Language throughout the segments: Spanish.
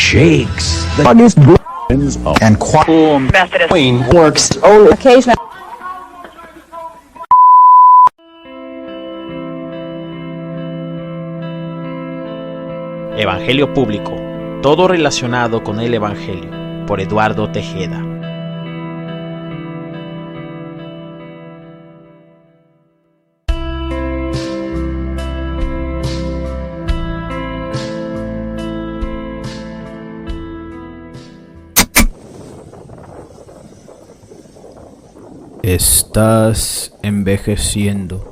shakes the funniest and queen works occasional. Evangelio Público, todo relacionado con el Evangelio, por Eduardo Tejeda. Estás envejeciendo.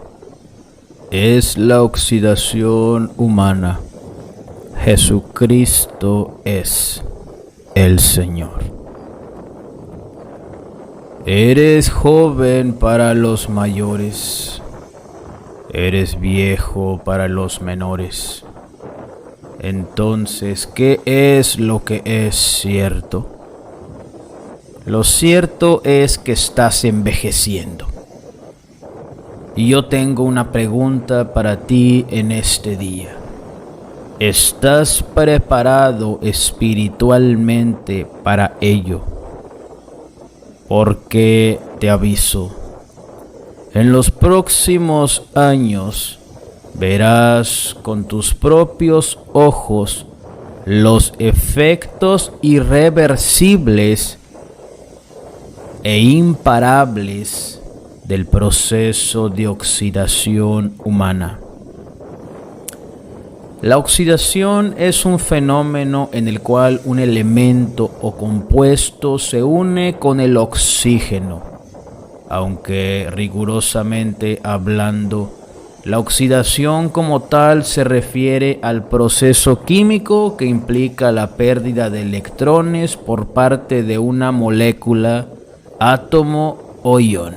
Es la oxidación humana. Jesucristo es el Señor. Eres joven para los mayores. Eres viejo para los menores. Entonces, ¿qué es lo que es cierto? Lo cierto es que estás envejeciendo. Y yo tengo una pregunta para ti en este día. ¿Estás preparado espiritualmente para ello? Porque te aviso, en los próximos años verás con tus propios ojos los efectos irreversibles e imparables del proceso de oxidación humana. La oxidación es un fenómeno en el cual un elemento o compuesto se une con el oxígeno, aunque rigurosamente hablando, la oxidación como tal se refiere al proceso químico que implica la pérdida de electrones por parte de una molécula, átomo o ion.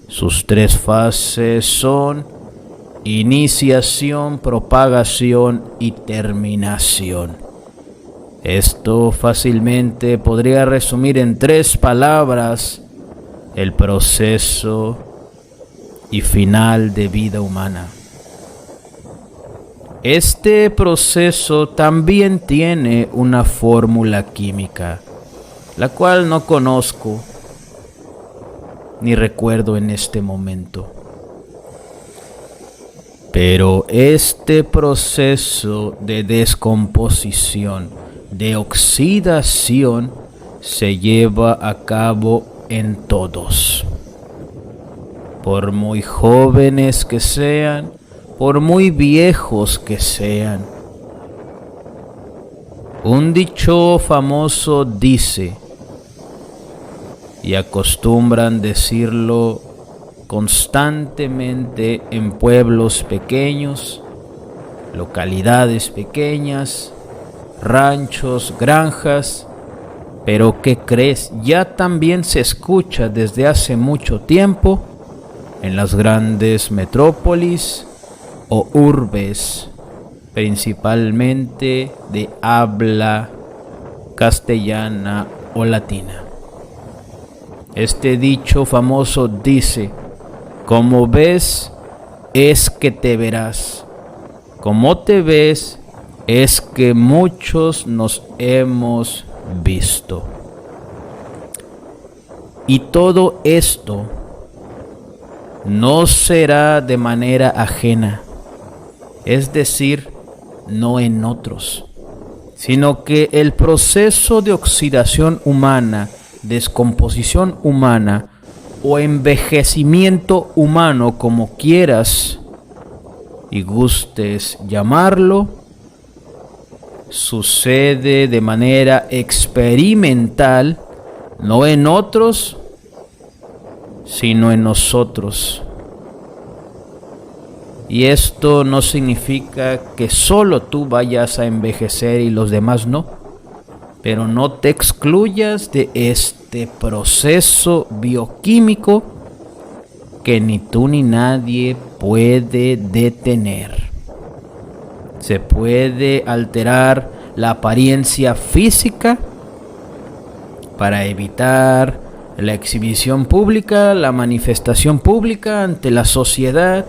Sus tres fases son iniciación, propagación y terminación. Esto fácilmente podría resumir en 3 palabras el proceso y final de vida humana. Este proceso también tiene una fórmula química, la cual no conozco ni recuerdo en este momento. Pero este proceso de descomposición, de oxidación, se lleva a cabo en todos. Por muy jóvenes que sean, por muy viejos que sean. Un dicho famoso dice, y acostumbran decirlo constantemente en pueblos pequeños, localidades pequeñas, ranchos, granjas, pero ¿qué crees? Ya también se escucha desde hace mucho tiempo en las grandes metrópolis o urbes, principalmente de habla castellana o latina. Este dicho famoso dice: como ves, es que te verás. Como te ves, es que muchos nos hemos visto. Y todo esto no será de manera ajena, es decir, no en otros, sino que el proceso de oxidación humana, descomposición humana, o envejecimiento humano, como quieras y gustes llamarlo, sucede de manera experimental, no en otros, sino en nosotros. Y esto no significa que solo tú vayas a envejecer y los demás no, pero no te excluyas de este proceso bioquímico que ni tú ni nadie puede detener. Se puede alterar la apariencia física para evitar la exhibición pública, la manifestación pública ante la sociedad,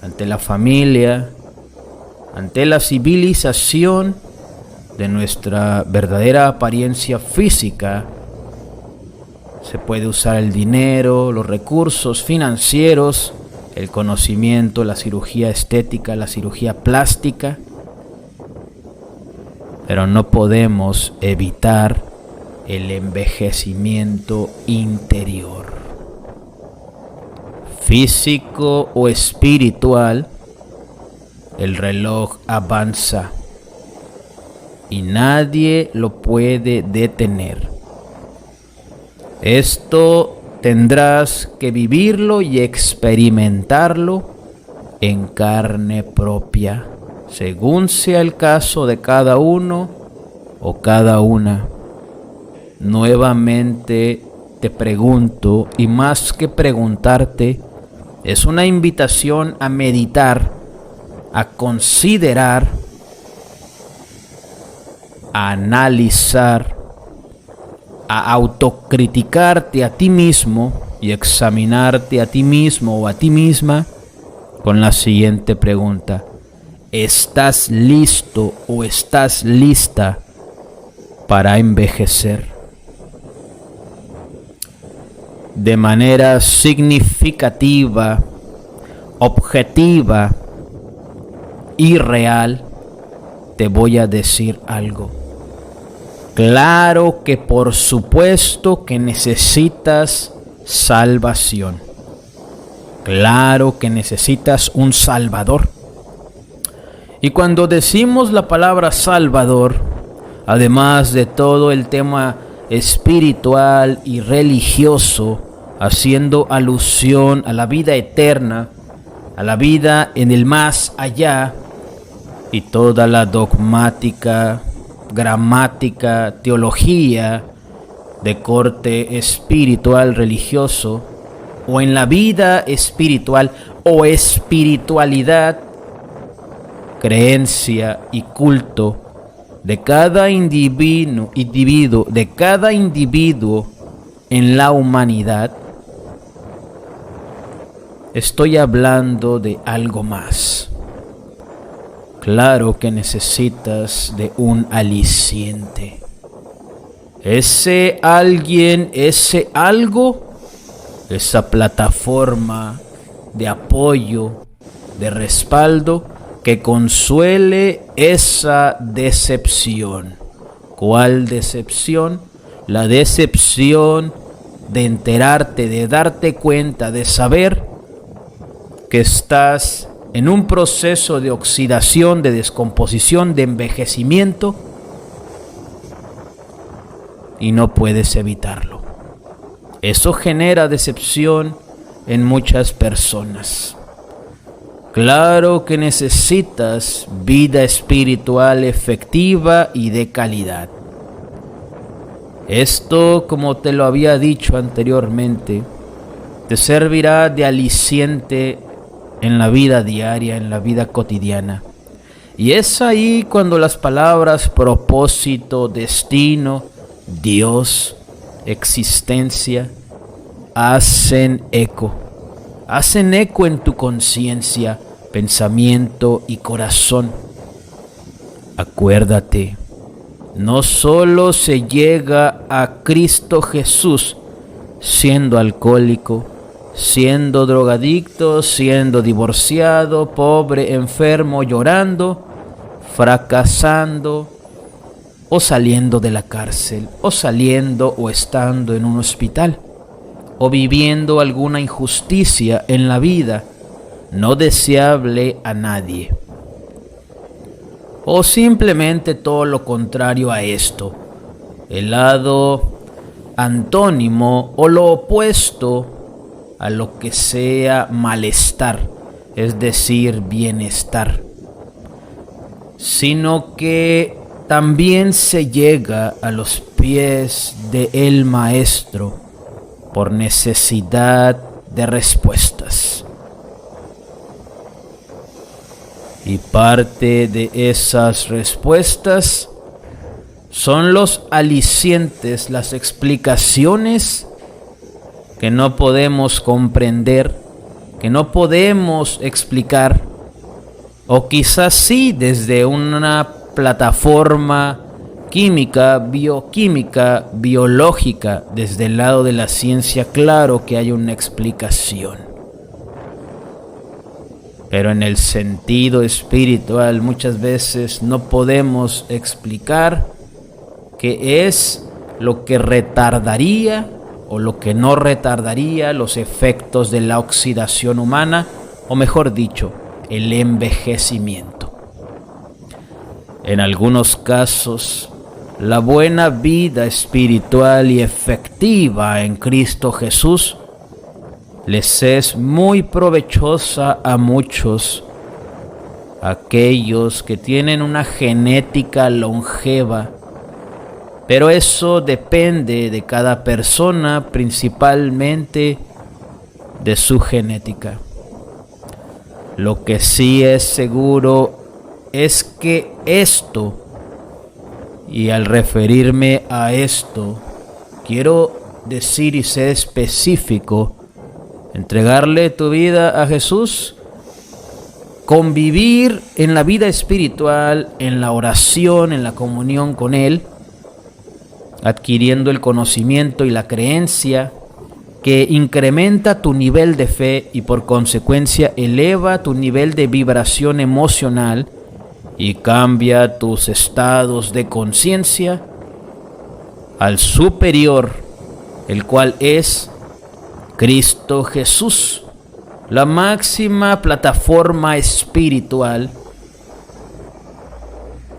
ante la familia, ante la civilización de nuestra verdadera apariencia física. Se puede usar el dinero, los recursos financieros, el conocimiento, la cirugía estética, la cirugía plástica, pero no podemos evitar el envejecimiento interior, físico o espiritual. El reloj avanza y nadie lo puede detener. Esto tendrás que vivirlo y experimentarlo en carne propia, según sea el caso de cada uno o cada una. Nuevamente te pregunto, y más que preguntarte, es una invitación a meditar, a considerar, a analizar, a autocriticarte a ti mismo y examinarte a ti mismo o a ti misma con la siguiente pregunta: ¿estás listo o estás lista para envejecer? De manera significativa, objetiva y real, te voy a decir algo. Claro que por supuesto que necesitas salvación. Claro que necesitas un Salvador. Y cuando decimos la palabra Salvador, además de todo el tema espiritual y religioso, haciendo alusión a la vida eterna, a la vida en el más allá, y toda la dogmática, gramática, teología de corte espiritual religioso, o en la vida espiritual o espiritualidad, creencia y culto de cada individuo en la humanidad, estoy hablando de algo más. Claro que necesitas de un aliciente. Ese alguien, ese algo, esa plataforma de apoyo, de respaldo, que consuele esa decepción. ¿Cuál decepción? La decepción de enterarte, de darte cuenta, de saber que estás en un proceso de oxidación, de descomposición, de envejecimiento, y no puedes evitarlo. Eso genera decepción en muchas personas. Claro que necesitas vida espiritual efectiva y de calidad. Esto, como te lo había dicho anteriormente, te servirá de aliciente en la vida diaria, en la vida cotidiana. Y es ahí cuando las palabras propósito, destino, Dios, existencia, hacen eco en tu conciencia, pensamiento y corazón. Acuérdate, no solo se llega a Cristo Jesús siendo alcohólico, siendo drogadicto, siendo divorciado, pobre, enfermo, llorando, fracasando, o saliendo de la cárcel, o saliendo o estando en un hospital, o viviendo alguna injusticia en la vida no deseable a nadie, o simplemente todo lo contrario a esto, el lado antónimo o lo opuesto a lo que sea malestar, es decir, bienestar, sino que también se llega a los pies del Maestro por necesidad de respuestas. Y parte de esas respuestas son los alicientes, las explicaciones que no podemos comprender, que no podemos explicar, o quizás sí desde una plataforma química, bioquímica, biológica. Desde el lado de la ciencia, claro que hay una explicación. Pero en el sentido espiritual muchas veces no podemos explicar qué es lo que retardaría o lo que no retardaría los efectos de la oxidación humana, o mejor dicho, el envejecimiento. En algunos casos, la buena vida espiritual y efectiva en Cristo Jesús les es muy provechosa a muchos, aquellos que tienen una genética longeva, pero eso depende de cada persona, principalmente de su genética. Lo que sí es seguro es que esto, y al referirme a esto, quiero decir y ser específico, entregarle tu vida a Jesús, convivir en la vida espiritual, en la oración, en la comunión con Él, adquiriendo el conocimiento y la creencia que incrementa tu nivel de fe y por consecuencia eleva tu nivel de vibración emocional y cambia tus estados de conciencia al superior, el cual es Cristo Jesús, la máxima plataforma espiritual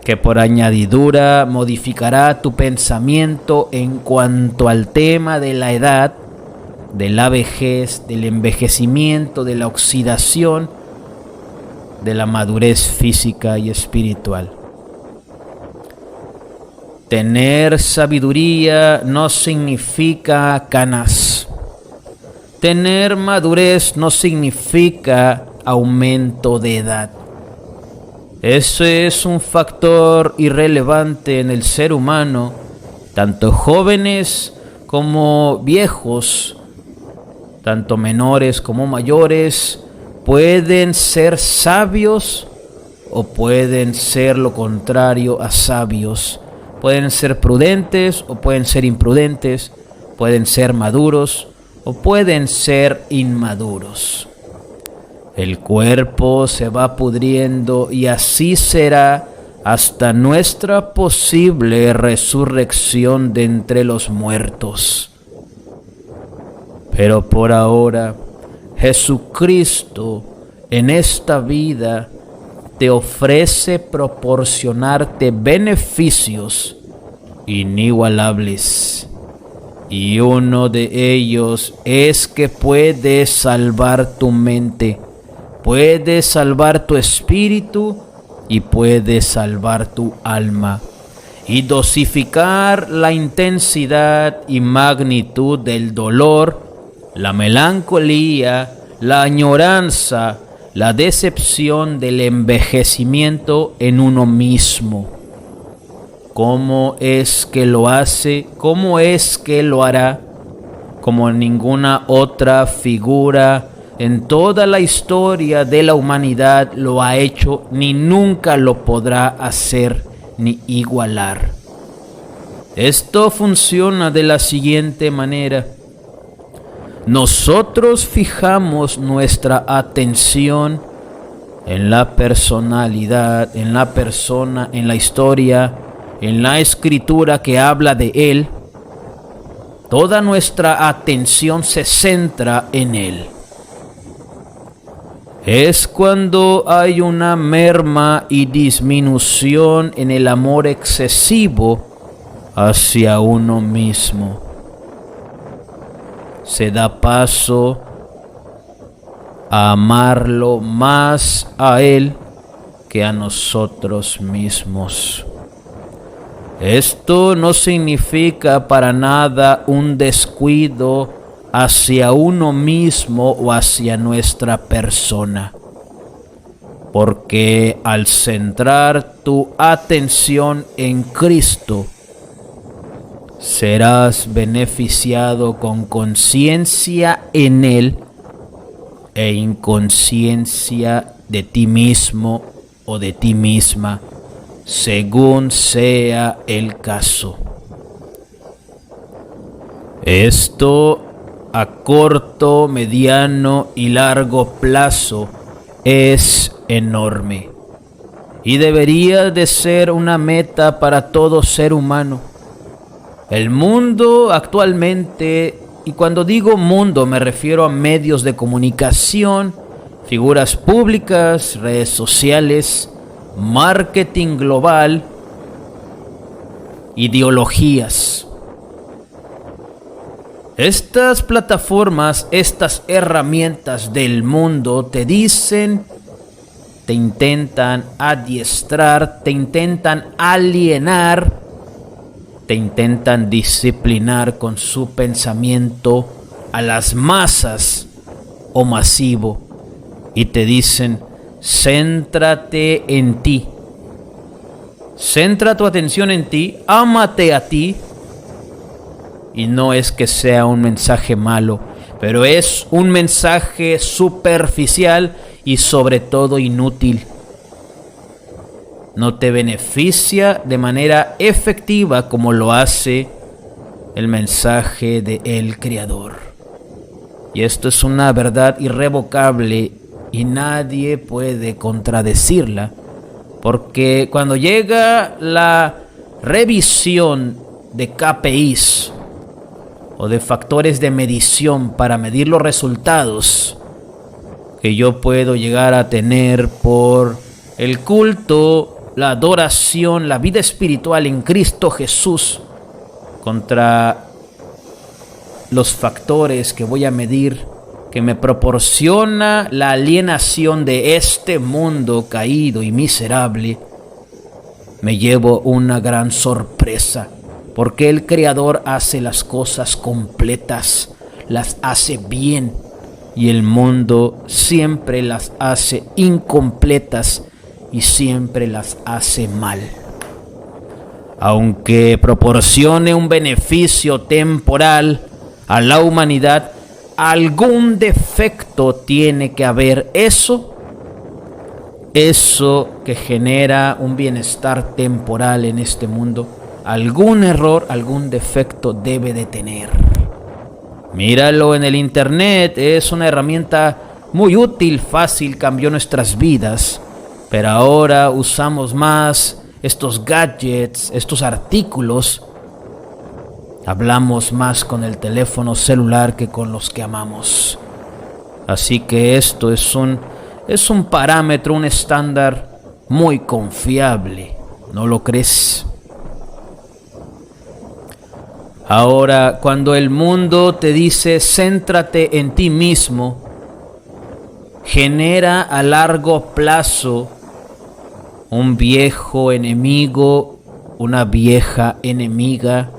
que por añadidura modificará tu pensamiento en cuanto al tema de la edad, de la vejez, del envejecimiento, de la oxidación, de la madurez física y espiritual. Tener sabiduría no significa canas. Tener madurez no significa aumento de edad. Ese es un factor irrelevante en el ser humano, tanto jóvenes como viejos, tanto menores como mayores, pueden ser sabios o pueden ser lo contrario a sabios. Pueden ser prudentes o pueden ser imprudentes, pueden ser maduros o pueden ser inmaduros. El cuerpo se va pudriendo y así será hasta nuestra posible resurrección de entre los muertos. Pero por ahora, Jesucristo en esta vida te ofrece proporcionarte beneficios inigualables. Y uno de ellos es que puede salvar tu mente, puede salvar tu espíritu y puede salvar tu alma, y dosificar la intensidad y magnitud del dolor, la melancolía, la añoranza, la decepción del envejecimiento en uno mismo. ¿Cómo es que lo hace? ¿Cómo es que lo hará? Como ninguna otra figura en toda la historia de la humanidad lo ha hecho, ni nunca lo podrá hacer ni igualar. Esto funciona de la siguiente manera. Nosotros fijamos nuestra atención en la personalidad, en la persona, en la historia, en la escritura que habla de Él. Toda nuestra atención se centra en Él. Es cuando hay una merma y disminución en el amor excesivo hacia uno mismo. Se da paso a amarlo más a Él que a nosotros mismos. Esto no significa para nada un descuido hacia uno mismo o hacia nuestra persona, porque al centrar tu atención en Cristo, serás beneficiado con conciencia en Él e inconsciencia de ti mismo o de ti misma, según sea el caso. Esto a corto, mediano y largo plazo es enorme y debería de ser una meta para todo ser humano. El mundo actualmente, y cuando digo mundo me refiero a medios de comunicación, figuras públicas, redes sociales, marketing global, ideologías. Estas plataformas, estas herramientas del mundo te dicen, te intentan adiestrar, te intentan alienar, te intentan disciplinar con su pensamiento a las masas o masivo y te dicen, céntrate en ti, centra tu atención en ti, ámate a ti. Y no es que sea un mensaje malo, pero es un mensaje superficial y sobre todo inútil. No te beneficia de manera efectiva como lo hace el mensaje de el Creador. Y esto es una verdad irrevocable y nadie puede contradecirla, porque cuando llega la revisión de KPIs o de factores de medición para medir los resultados que yo puedo llegar a tener por el culto, la adoración, la vida espiritual en Cristo Jesús, contra los factores que voy a medir que me proporciona la alienación de este mundo caído y miserable, me llevo una gran sorpresa. Porque el Creador hace las cosas completas, las hace bien, y el mundo siempre las hace incompletas y siempre las hace mal. Aunque proporcione un beneficio temporal a la humanidad, algún defecto tiene que haber. Eso que genera un bienestar temporal en este mundo, algún error, algún defecto debe de tener. Míralo en el internet, es una herramienta muy útil, fácil, cambió nuestras vidas, pero ahora usamos más estos gadgets, estos artículos. Hablamos más con el teléfono celular que con los que amamos. Así que esto es un parámetro, un estándar muy confiable, ¿no lo crees? Ahora, cuando el mundo te dice céntrate en ti mismo, genera a largo plazo un viejo enemigo, una vieja enemiga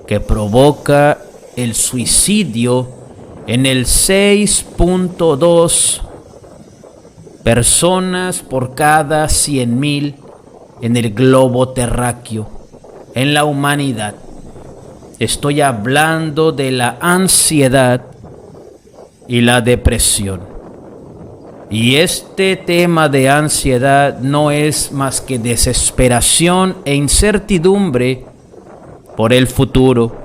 que provoca el suicidio en el 6.2 personas por cada 100,000 en el globo terráqueo, en la humanidad. Estoy hablando de la ansiedad y la depresión. Y este tema de ansiedad no es más que desesperación e incertidumbre por el futuro.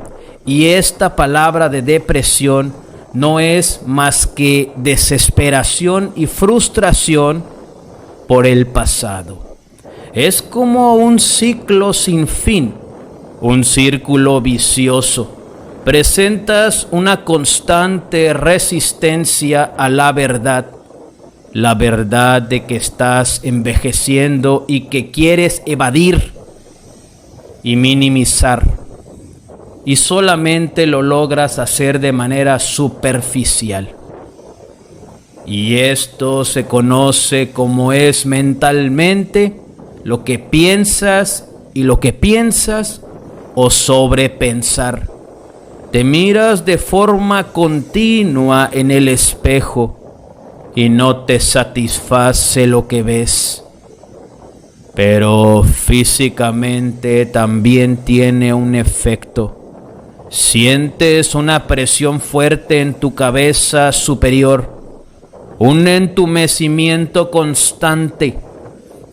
Y esta palabra de depresión no es más que desesperación y frustración por el pasado. Es como un ciclo sin fin. Un círculo vicioso. Presentas una constante resistencia a la verdad de que estás envejeciendo y que quieres evadir y minimizar, y solamente lo logras hacer de manera superficial. Y esto se conoce como es mentalmente lo que piensas y lo que piensas o sobrepensar. Te miras de forma continua en el espejo y no te satisface lo que ves. Pero físicamente también tiene un efecto. Sientes una presión fuerte en tu cabeza superior, un entumecimiento constante.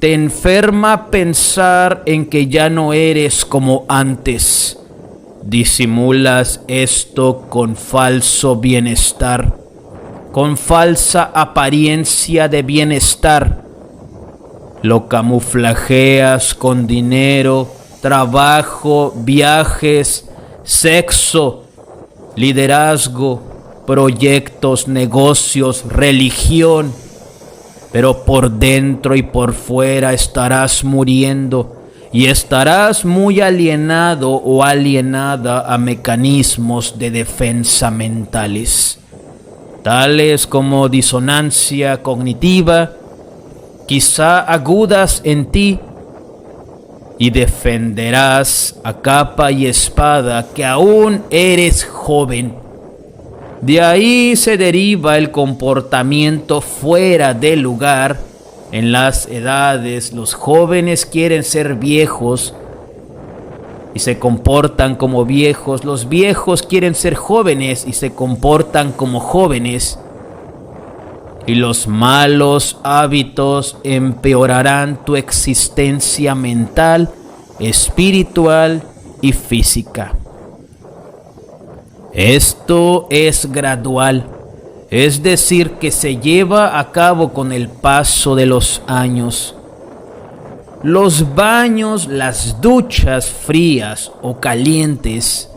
Te enferma pensar en que ya no eres como antes. Disimulas esto con falso bienestar, con falsa apariencia de bienestar. Lo camuflajeas con dinero, trabajo, viajes, sexo, liderazgo, proyectos, negocios, religión. Pero por dentro y por fuera estarás muriendo y estarás muy alienado o alienada a mecanismos de defensa mentales, tales como disonancia cognitiva, quizá agudas en ti, y defenderás a capa y espada que aún eres joven. De ahí se deriva el comportamiento fuera de lugar. En las edades, los jóvenes quieren ser viejos y se comportan como viejos. Los viejos quieren ser jóvenes y se comportan como jóvenes. Y los malos hábitos empeorarán tu existencia mental, espiritual y física. Esto es gradual, es decir, que se lleva a cabo con el paso de los años. Los baños, las duchas frías o calientes,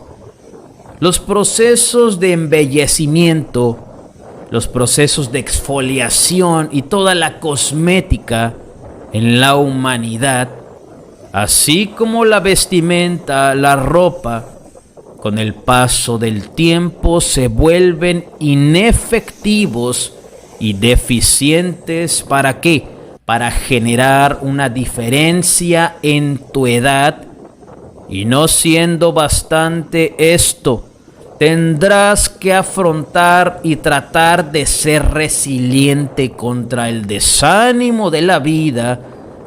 los procesos de embellecimiento, los procesos de exfoliación y toda la cosmética en la humanidad, así como la vestimenta, la ropa, con el paso del tiempo se vuelven inefectivos y deficientes. ¿Para qué? Para generar una diferencia en tu edad. Y no siendo bastante esto, tendrás que afrontar y tratar de ser resiliente contra el desánimo de la vida,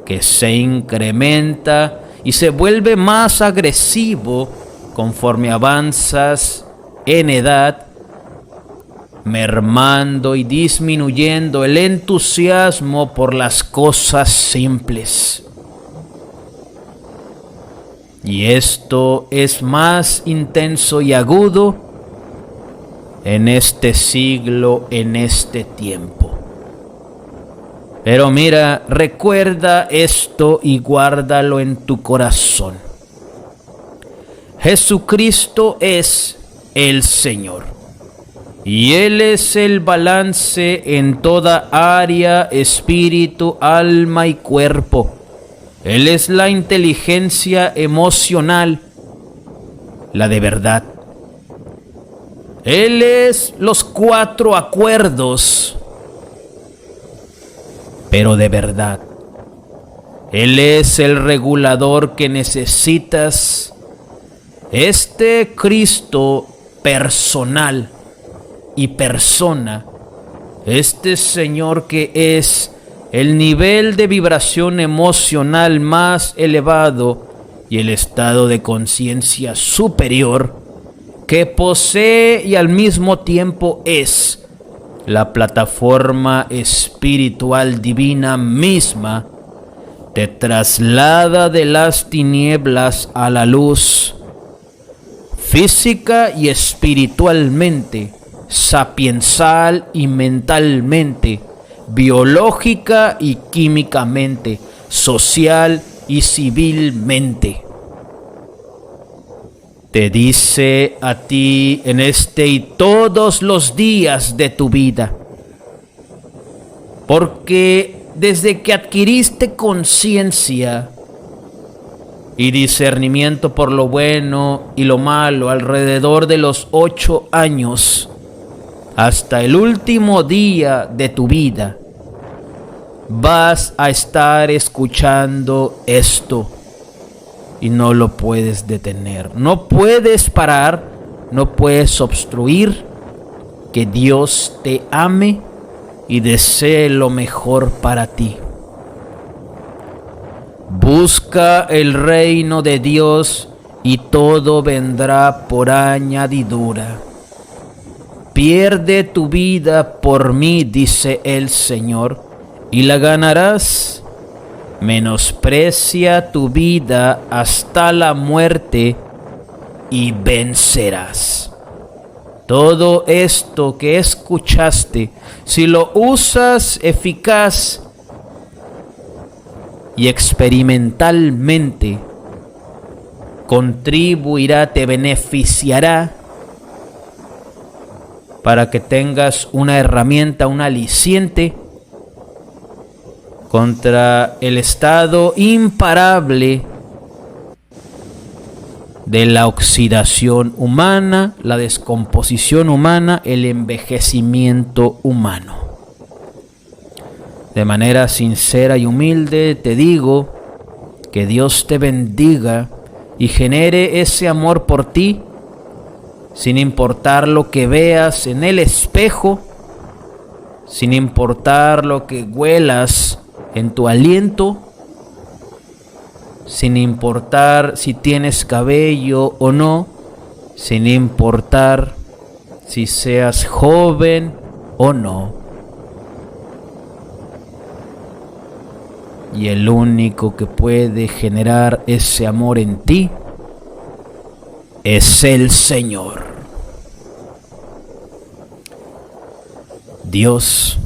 que se incrementa y se vuelve más agresivo conforme avanzas en edad, mermando y disminuyendo el entusiasmo por las cosas simples. Y esto es más intenso y agudo en este siglo, en este tiempo. Pero mira, recuerda esto y guárdalo en tu corazón. Jesucristo es el Señor, y Él es el balance en toda área, espíritu, alma y cuerpo. Él es la inteligencia emocional, la de verdad. Él es los 4 acuerdos, pero de verdad. Él es el regulador que necesitas. Este Cristo personal y persona, este Señor que es el nivel de vibración emocional más elevado y el estado de conciencia superior, que posee y al mismo tiempo es la plataforma espiritual divina misma, te traslada de las tinieblas a la luz, física y espiritualmente, sapiensal y mentalmente, biológica y químicamente, social y civilmente. Te dice a ti en este y todos los días de tu vida, porque desde que adquiriste conciencia y discernimiento por lo bueno y lo malo alrededor de los 8 años, hasta el último día de tu vida, vas a estar escuchando esto y no lo puedes detener. No puedes parar, no puedes obstruir que Dios te ame y desee lo mejor para ti. Busca el reino de Dios y todo vendrá por añadidura. Pierde tu vida por mí, dice el Señor, y la ganarás. menosprecia tu vida hasta la muerte y vencerás. Todo esto que escuchaste, si lo usas eficaz y experimentalmente, contribuirá, te beneficiará para que tengas una herramienta, un aliciente contra el estado imparable de la oxidación humana, la descomposición humana, el envejecimiento humano. De manera sincera y humilde te digo que Dios te bendiga y genere ese amor por ti, sin importar lo que veas en el espejo, sin importar lo que huelas en tu aliento, sin importar si tienes cabello o no, sin importar si seas joven o no. Y el único que puede generar ese amor en ti es el Señor. Dios,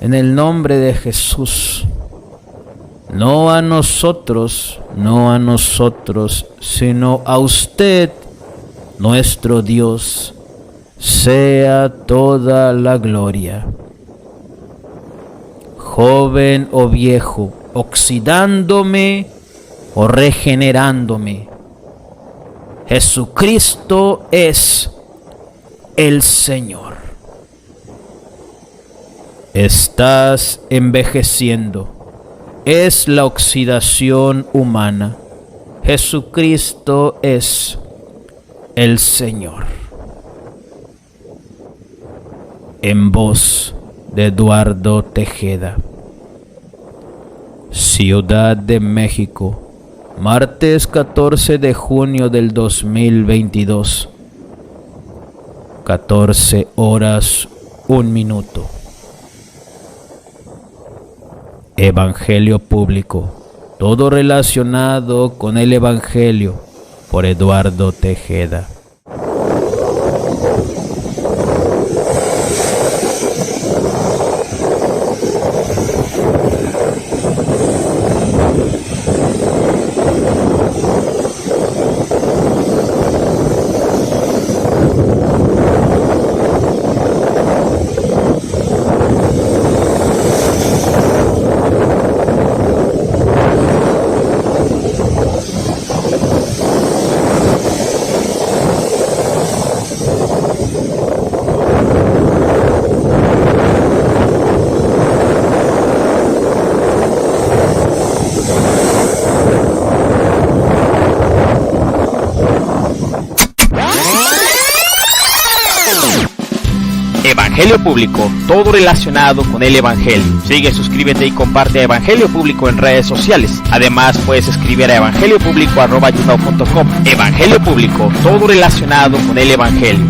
en el nombre de Jesús, no a nosotros, sino a usted, nuestro Dios, sea toda la gloria. Joven o viejo, oxidándome o regenerándome, Jesucristo es el Señor. Estás envejeciendo. Es la oxidación humana. Jesucristo es el Señor. En voz de Eduardo Tejeda. Ciudad de México, martes 14 de junio del 2022, 14 horas 1 minuto. Evangelio Público, todo relacionado con el Evangelio, por Eduardo Tejeda. Evangelio Público, todo relacionado con el Evangelio. Sigue, suscríbete y comparte Evangelio Público en redes sociales. Además, puedes escribir a evangeliopublico@gmail.com. Evangelio Público, todo relacionado con el Evangelio.